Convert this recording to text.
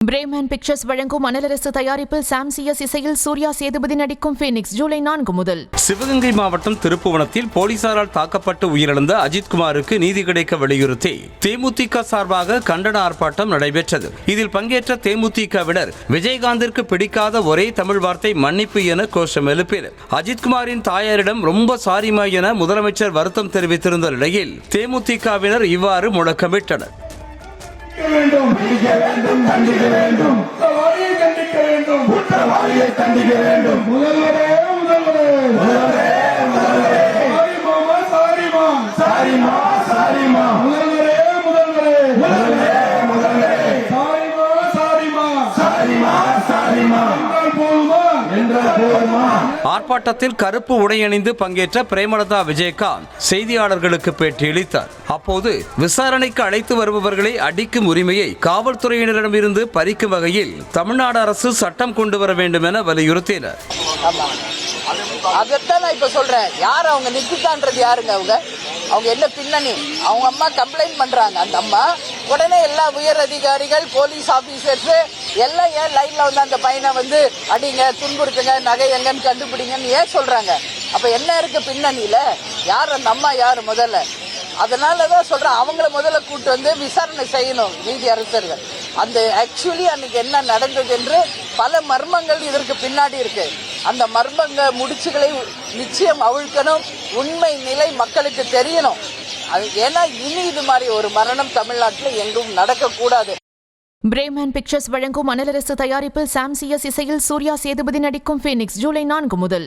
Bremen pictures வழங்கும் அனலரசு தயாரிப்பில் சாம் CS இசையில் சூர்யா சேதுபதி நடிக்கும் ஃபீனிக்ஸ் ஜூலை 4 முதல். சிவகங்கை மாவட்டம் திருப்புவனத்தில் போலீசாரால் தாக்கப்பட்டு உயிரிழந்த அஜித்குமாருக்கு நீதி கிடைக்க வலியுறுத்தி தேமுதிக சார்பாக கண்டன ஆர்ப்பாட்டம் நடைபெற்றது. இதில் பங்கேற்ற தேமுதிகவினர் விஜயகாந்திற்கு பிடிக்காத ஒரே தமிழ் வார்த்தை மன்னிப்பு என கோஷம் எழுப்பினர். அஜித்குமாரின் தாயாரிடம் ரொம்ப சாரிமா என முதலமைச்சர் வருத்தம் தெரிவித்திருந்த நிலையில் தேமுதிகவினர் இவ்வாறு முழக்கமிட்டனர். ஆர்ப்பாட்டத்தில் கருப்பு உடையணிந்து பங்கேற்ற பிரேமலதா விஜயகாந்த் செய்தியாளர்களுக்கு பேட்டியளித்தார். அப்போது விசாரணைக்கு அழைத்து வருபவர்களை அடிக்கும் உரிமையை காவல்துறையினரிடமிருந்து பறிக்கும் வகையில் தமிழ்நாடு அரசு சட்டம் கொண்டு வர வேண்டும் என வலியுறுத்தினர். அதைத்தான் நான் இப்ப சொல்றேன். யார் அவங்க நிக்கிதான்றது யாருங்க? அவங்க என்ன பின்னணி? அவங்க அம்மா கம்ப்ளைண்ட் பண்றாங்க. அந்த அம்மா உடனே எல்லா உயர் அதிகாரிகள், போலீஸ் ஆபீசர்ஸ் எல்லாம் ஏன் லைன்ல வந்து அந்த பையனை வந்து அடிங்க, துன்புறுத்துங்க, நகை எங்கன்னு கண்டுபிடிங்கன்னு ஏன் சொல்றாங்க? அப்ப என்ன இருக்கு பின்னணியில? யார் அந்த அம்மா? யாரு முதல்ல? அதனாலதான் சொல்றேன், அவங்கள முதல்ல கூட்டு வந்து விசாரணை செய்யணும் நீதி அரசர்கள். அந்த ஆக்சுவலி அன்னைக்கு என்ன நடந்தது என்று பல மர்மங்கள் இதற்கு பின்னாடி இருக்கு. அந்த மர்மங்க முடிச்சுகளை நிச்சயம் அவிழ்க்கணும். உண்மை நிலை மக்களுக்கு தெரியணும். ஏன்னா இனி இது மாதிரி ஒரு மரணம் தமிழ்நாட்டில் எங்கும் நடக்கக்கூடாது. பிரேமன் பிக்சர்ஸ் வழங்கும் அனலரசு தயாரிப்பில் சாம் சிஎஸ் இசையில் சூர்யா சேதுபதி நடிக்கும் ஃபீனிக்ஸ் ஜூலை 4 முதல்.